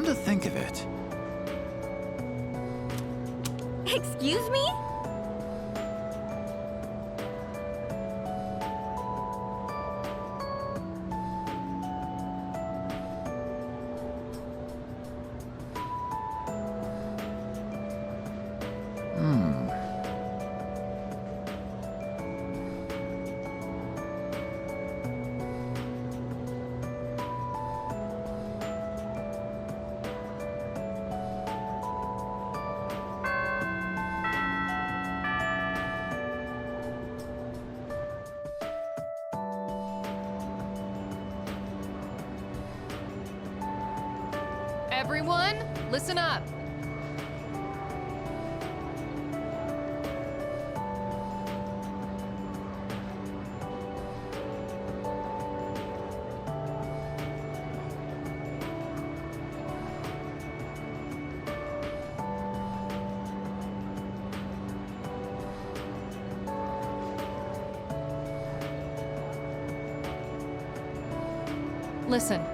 Come to think of it... Excuse me? Everyone, listen up. Listen.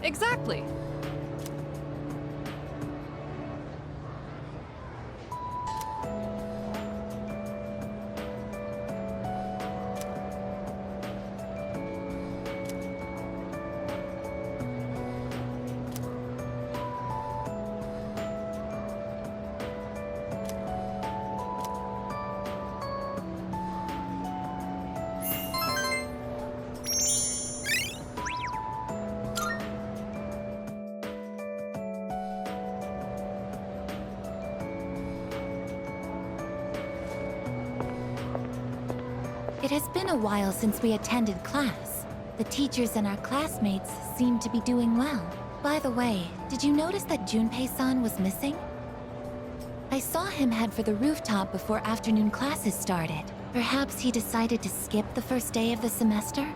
Exactly. It has been a while since we attended class. The teachers and our classmates seem to be doing well. By the way, did you notice that Junpei-san was missing? I saw him head for the rooftop before afternoon classes started. Perhaps he decided to skip the first day of the semester?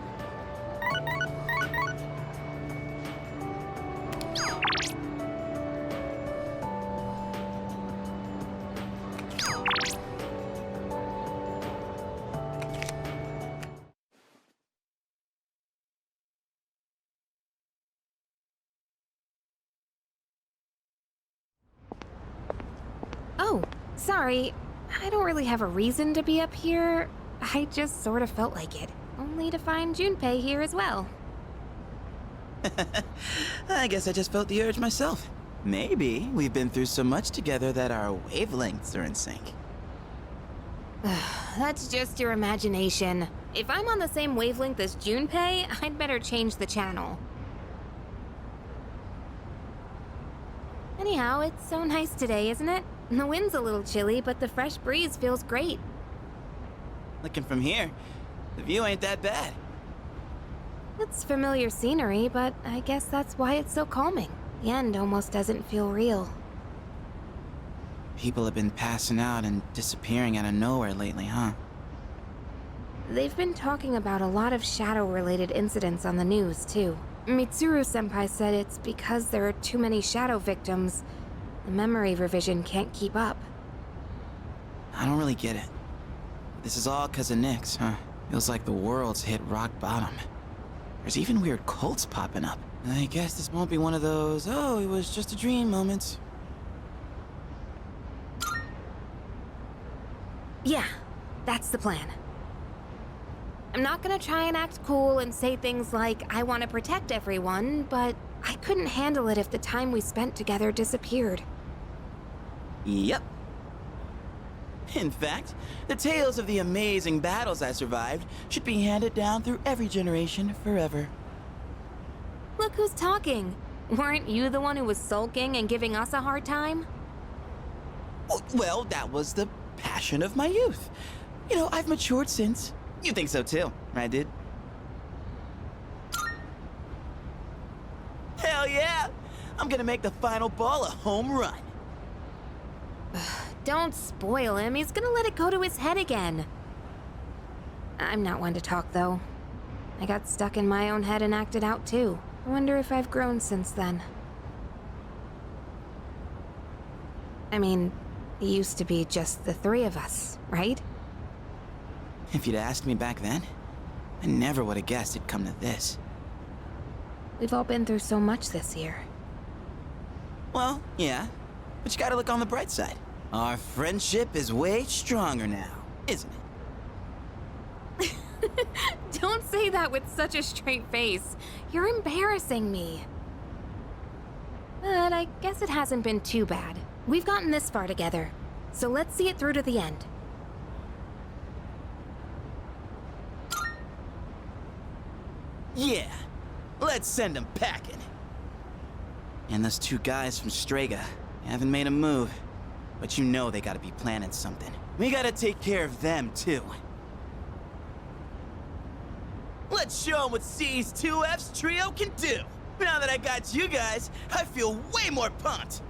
Oh, sorry. I don't really have a reason to be up here. I just sort of felt like it. Only to find Junpei here as well. I guess I just felt the urge myself. Maybe we've been through so much together that our wavelengths are in sync. That's just your imagination. If I'm on the same wavelength as Junpei, I'd better change the channel. Anyhow, it's so nice today, isn't it? The wind's a little chilly, but the fresh breeze feels great. Looking from here, the view ain't that bad. It's familiar scenery, but I guess that's why it's so calming. The end almost doesn't feel real. People have been passing out and disappearing out of nowhere lately, huh? They've been talking about a lot of shadow-related incidents on the news, too. Mitsuru-senpai said it's because there are too many shadow victims. The memory revision can't keep up. I don't really get it. This is all 'cause of Nyx, huh? Feels like the world's hit rock bottom. There's even weird cults popping up. I guess this won't be one of those, oh, it was just a dream moments. Yeah, that's the plan. I'm not gonna try and act cool and say things like, I want to protect everyone, but I couldn't handle it if the time we spent together disappeared. Yep. In fact, the tales of the amazing battles I survived should be handed down through every generation forever. Look who's talking. Weren't you the one who was sulking and giving us a hard time? Well, that was the passion of my youth. You know, I've matured since. You think so too, right, dude? Hell yeah! I'm gonna make the final ball a home run. Don't spoil him. He's gonna let it go to his head again. I'm not one to talk, though. I got stuck in my own head and acted out, too. I wonder if I've grown since then. I mean, it used to be just the three of us, right? If you'd asked me back then, I never would have guessed it'd come to this. We've all been through so much this year. Well, yeah, but you gotta look on the bright side. Our friendship is way stronger now, isn't it? Don't say that with such a straight face. You're embarrassing me. But I guess it hasn't been too bad. We've gotten this far together, so let's see it through to the end. Yeah, let's send them packing. And those two guys from Strega haven't made a move, but you know they gotta be planning something. We gotta take care of them, too. Let's show them what C's 2F's trio can do! Now that I got you guys, I feel way more pumped!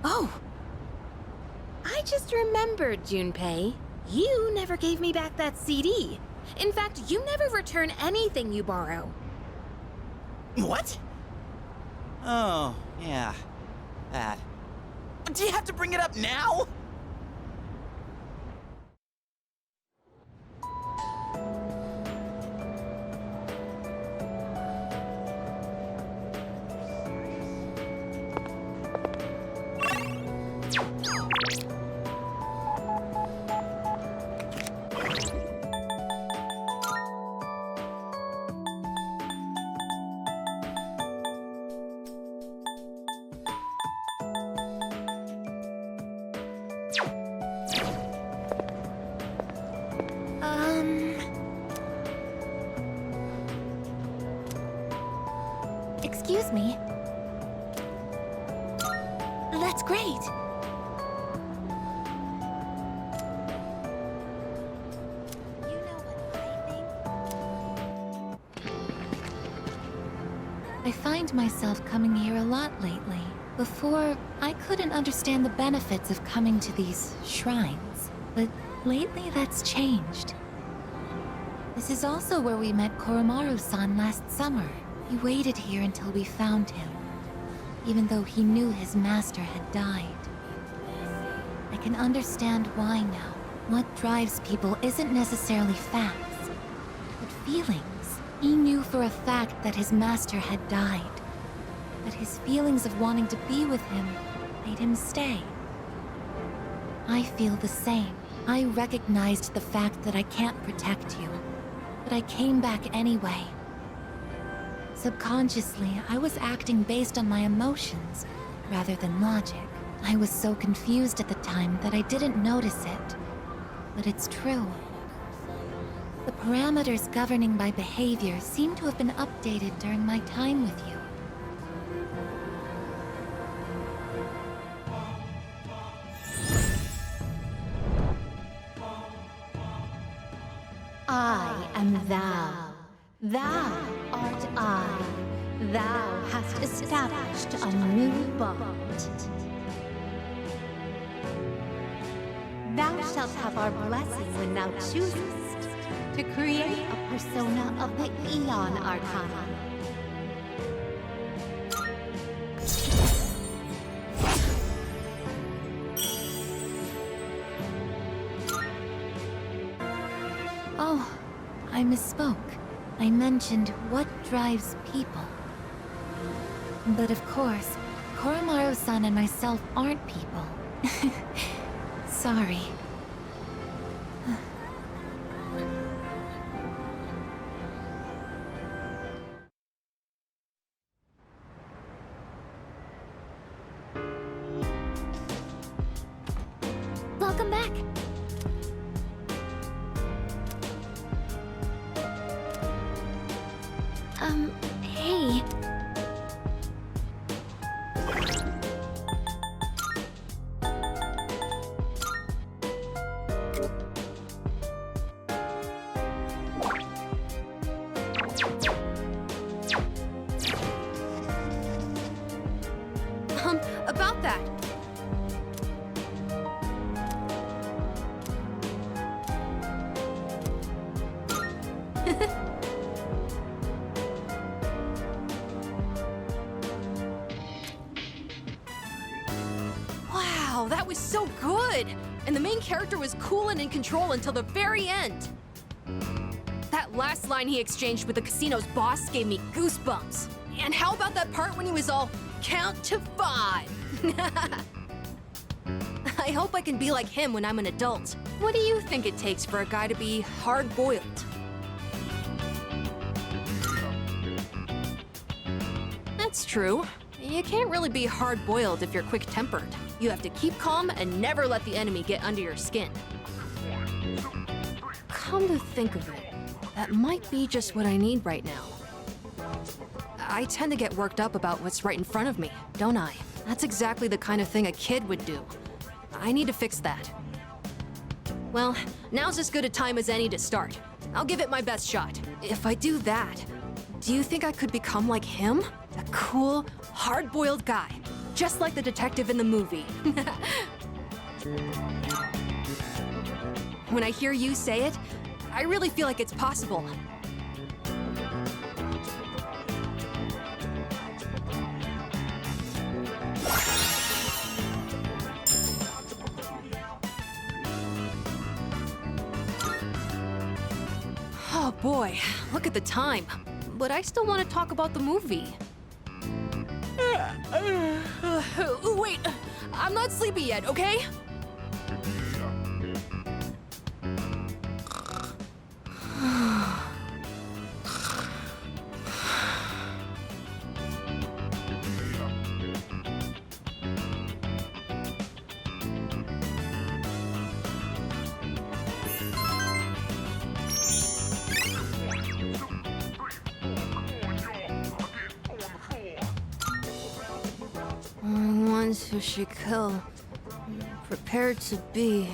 Oh! I just remembered, Junpei. You never gave me back that CD. In fact, you never return anything you borrow. What? Oh, yeah. That. Do you have to bring it up now? Excuse me. That's great. You know what I think? I find myself coming here a lot lately. Before, I couldn't understand the benefits of coming to these shrines, but lately that's changed. This is also where we met Koromaru-san last summer. He waited here until we found him, even though he knew his master had died. I can understand why now. What drives people isn't necessarily facts, but feelings. He knew for a fact that his master had died, but his feelings of wanting to be with him made him stay. I feel the same. I recognized the fact that I can't protect you, but I came back anyway. Subconsciously, I was acting based on my emotions, rather than logic. I was so confused at the time that I didn't notice it. But it's true. The parameters governing my behavior seem to have been updated during my time with you. I am thou. Thou art I. Thou hast established a new bond. Thou shalt have our blessing when thou choosest to create a persona of the Aeon Arcana. Oh, I misspoke. I mentioned what drives people. But of course, Koromaru-san and myself aren't people. Sorry. Welcome back. Hey. Wow, that was so good! And the main character was cool and in control until the very end. That last line he exchanged with the casino's boss gave me goosebumps. And how about that part when he was all, count to 5? I hope I can be like him when I'm an adult. What do you think it takes for a guy to be hard-boiled? That's true. You can't really be hard-boiled if you're quick-tempered. You have to keep calm and never let the enemy get under your skin. Come to think of it, that might be just what I need right now. I tend to get worked up about what's right in front of me, don't I? That's exactly the kind of thing a kid would do. I need to fix that. Well, now's as good a time as any to start. I'll give it my best shot. If I do that, do you think I could become like him? A cool, hard-boiled guy, just like the detective in the movie. When I hear you say it, I really feel like it's possible. Oh boy, look at the time. But I still want to talk about the movie. Wait, I'm not sleepy yet, okay? Ones who should kill, prepared to be.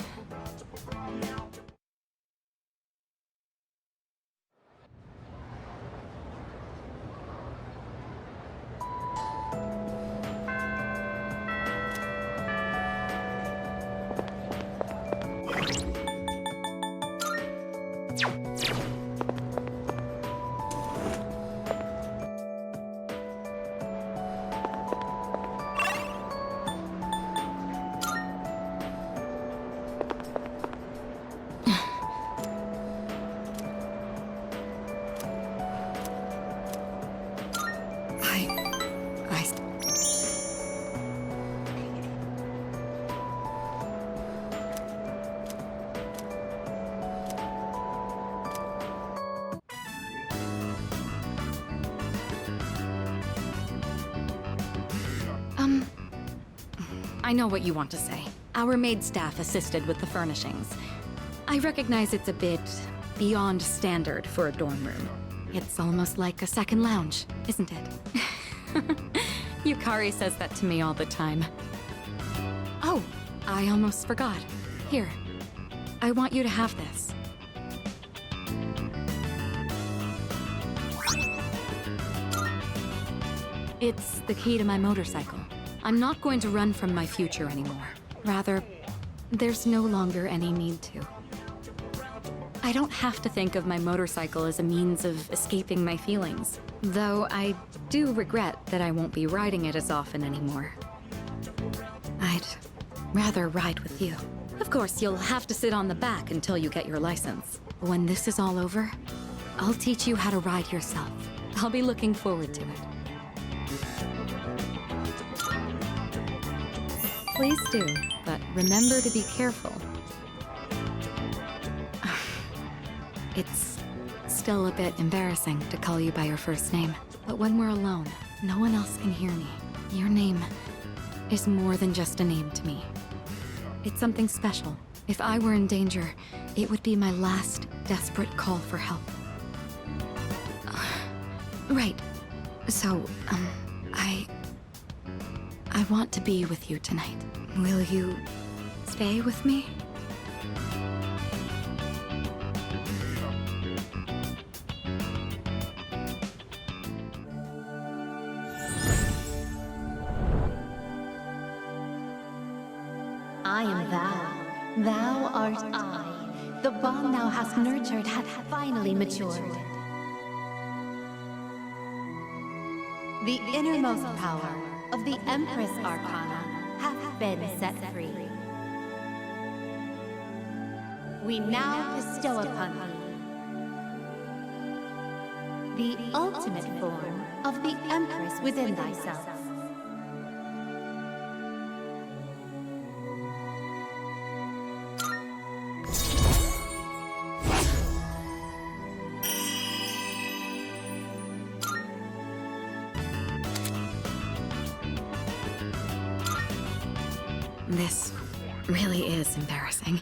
I know what you want to say. Our maid staff assisted with the furnishings. I recognize it's a bit beyond standard for a dorm room. It's almost like a second lounge, isn't it? Yukari says that to me all the time. Oh, I almost forgot. Here, I want you to have this. It's the key to my motorcycle. I'm not going to run from my future anymore. Rather, there's no longer any need to. I don't have to think of my motorcycle as a means of escaping my feelings, though I do regret that I won't be riding it as often anymore. I'd rather ride with you. Of course, you'll have to sit on the back until you get your license. When this is all over, I'll teach you how to ride yourself. I'll be looking forward to it. Please do, but remember to be careful. It's still a bit embarrassing to call you by your first name, but when we're alone, no one else can hear me. Your name is more than just a name to me. It's something special. If I were in danger, it would be my last desperate call for help. Right. So, I want to be with you tonight. Will you stay with me? I am thou, thou art I. The bond thou hast nurtured hath finally matured. The innermost power of the Empress Arcana hath been set free. We now bestow upon thee the ultimate form of the Empress within thyself. This really is embarrassing.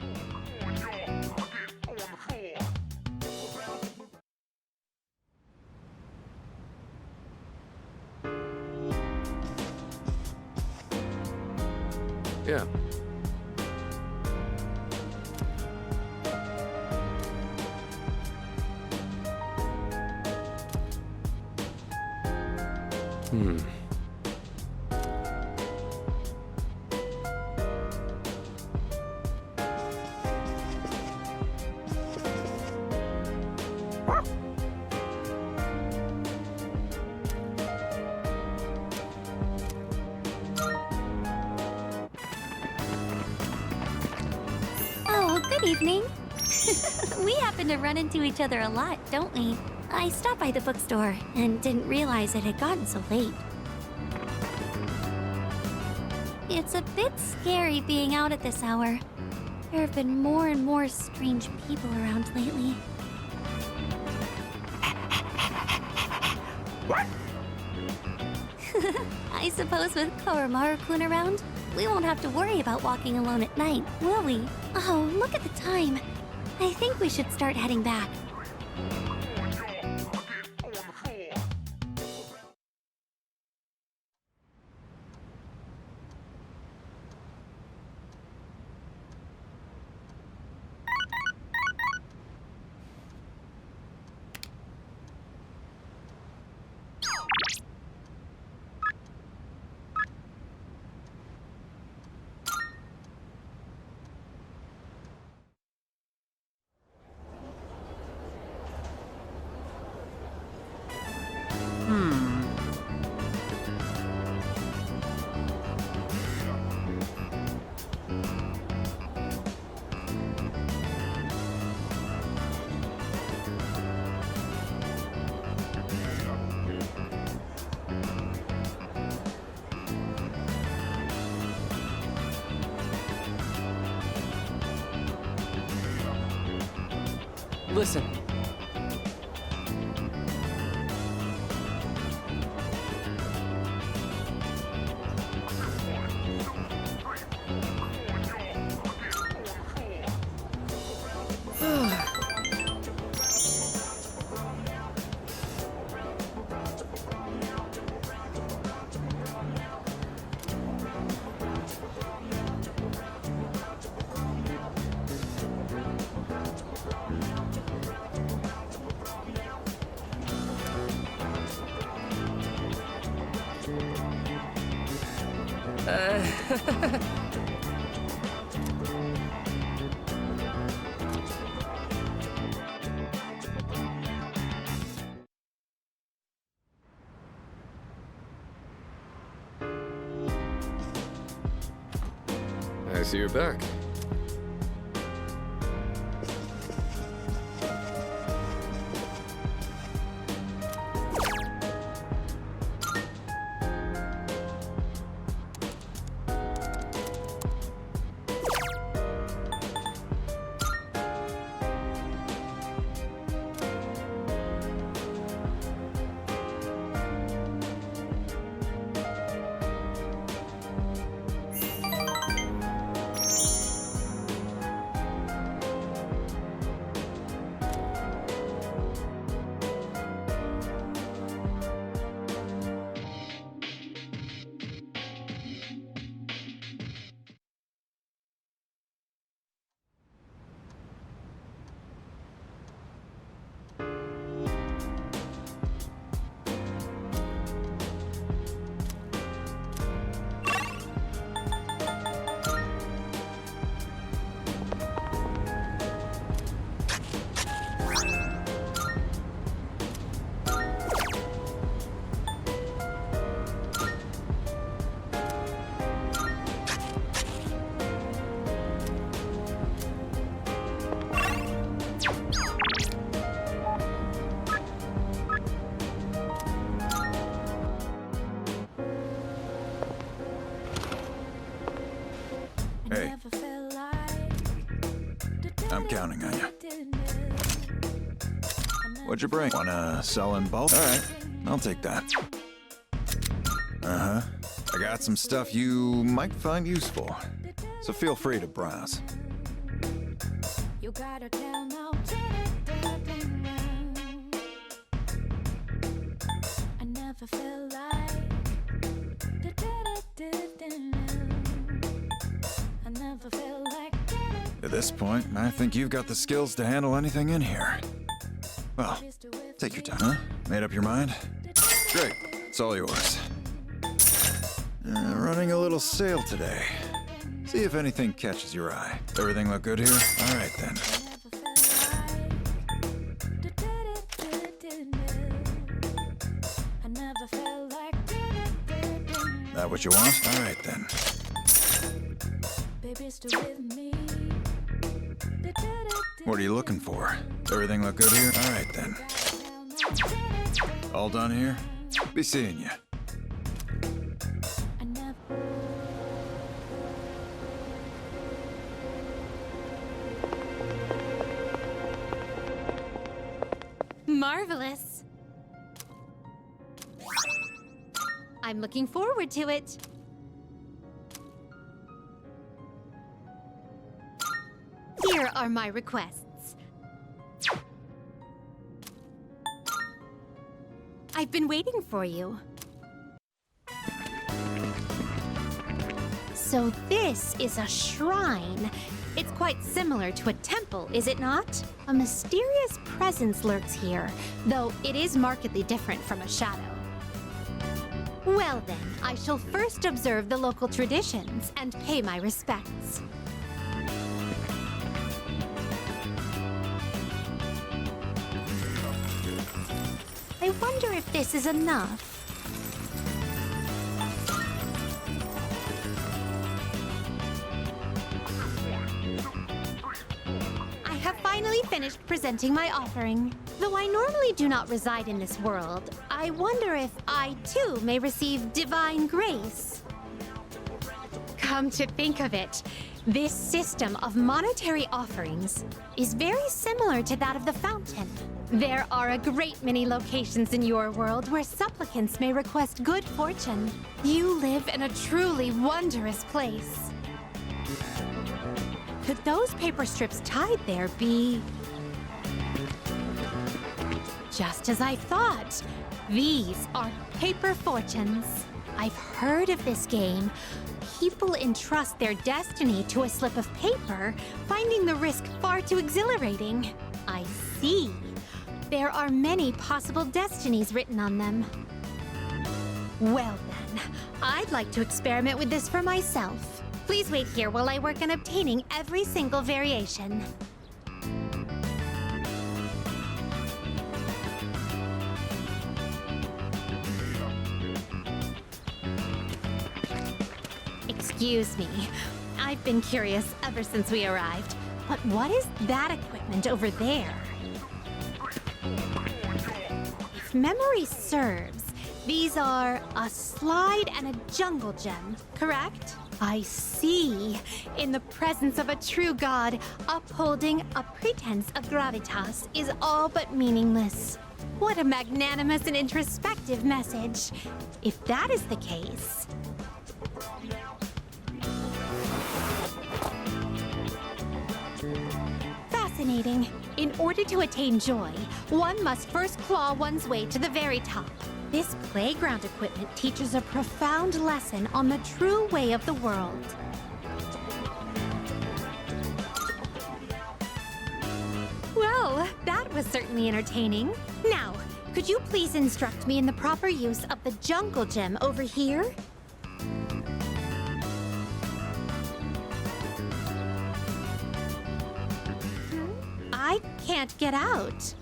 Yeah. Oh, good evening. We happen to run into each other a lot, don't we? I stopped by the bookstore and didn't realize it had gotten so late. It's a bit scary being out at this hour. There have been more and more strange people around lately. What? I suppose with Koromaru-kun around, we won't have to worry about walking alone at night, will we? Oh, look at the time. I think we should start heading back. Listen. I see you're back. counting on you. What'd you bring? Wanna sell in bulk? Alright, I'll take that. Uh-huh. I got some stuff you might find useful, so feel free to browse. At this point, I think you've got the skills to handle anything in here. Well, take your time. Huh? Made up your mind? Great, it's all yours. Running a little sale today. See if anything catches your eye. Everything look good here? All right then. That what you want? All right then. What are you looking for? Everything look good here? All right then. All done here? Be seeing you. Marvelous. I'm looking forward to it. Here are my requests. I've been waiting for you. So this is a shrine. It's quite similar to a temple, is it not? A mysterious presence lurks here, though it is markedly different from a shadow. Well then, I shall first observe the local traditions and pay my respects. I wonder if this is enough. I have finally finished presenting my offering. Though I normally do not reside in this world, I wonder if I too may receive divine grace. Come to think of it, this system of monetary offerings is very similar to that of the fountain. There are a great many locations in your world where supplicants may request good fortune. You live in a truly wondrous place. Could those paper strips tied there be... Just as I thought. These are paper fortunes. I've heard of this game. People entrust their destiny to a slip of paper, finding the risk far too exhilarating. I see. There are many possible destinies written on them. Well then, I'd like to experiment with this for myself. Please wait here while I work on obtaining every single variation. Excuse me. I've been curious ever since we arrived. But what is that equipment over there? If memory serves, these are a slide and a jungle gem, correct? I see. In the presence of a true god, upholding a pretense of gravitas is all but meaningless. What a magnanimous and introspective message. If that is the case... Fascinating. In order to attain joy, one must first claw one's way to the very top. This playground equipment teaches a profound lesson on the true way of the world. Well, that was certainly entertaining. Now, could you please instruct me in the proper use of the jungle gem over here? I can't get out.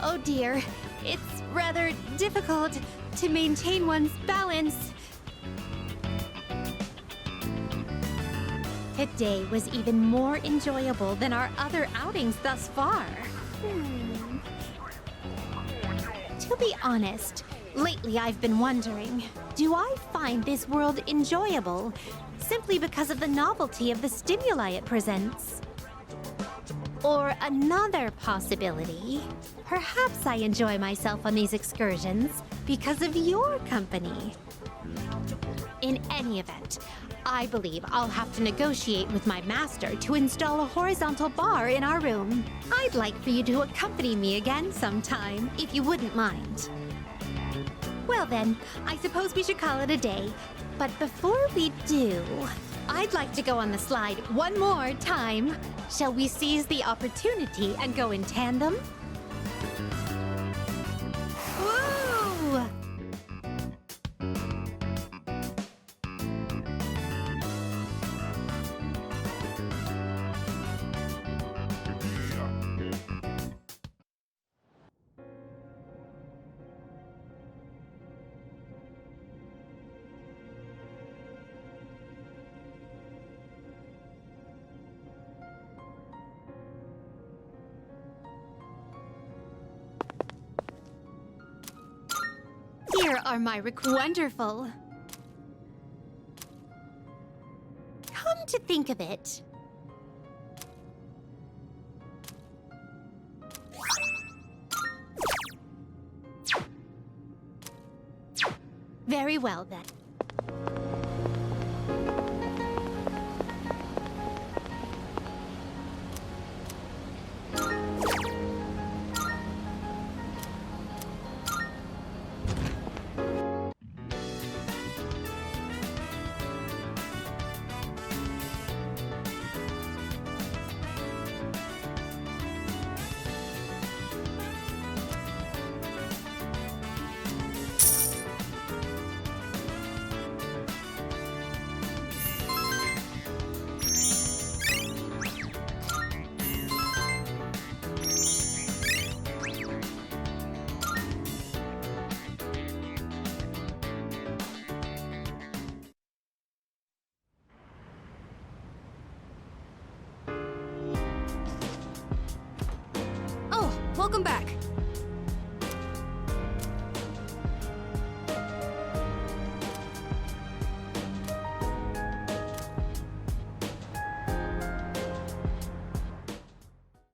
Oh dear, it's rather difficult to maintain one's balance. Today was even more enjoyable than our other outings thus far. To be honest, lately I've been wondering, do I find this world enjoyable simply because of the novelty of the stimuli it presents? Or another possibility, perhaps I enjoy myself on these excursions because of your company. In any event, I believe I'll have to negotiate with my master to install a horizontal bar in our room. I'd like for you to accompany me again sometime, if you wouldn't mind. Well then, I suppose we should call it a day. But before we do, I'd like to go on the slide one more time. Shall we seize the opportunity and go in tandem? Woo! Here are my wonderful. Come to think of it. Very well then. Oh, welcome back.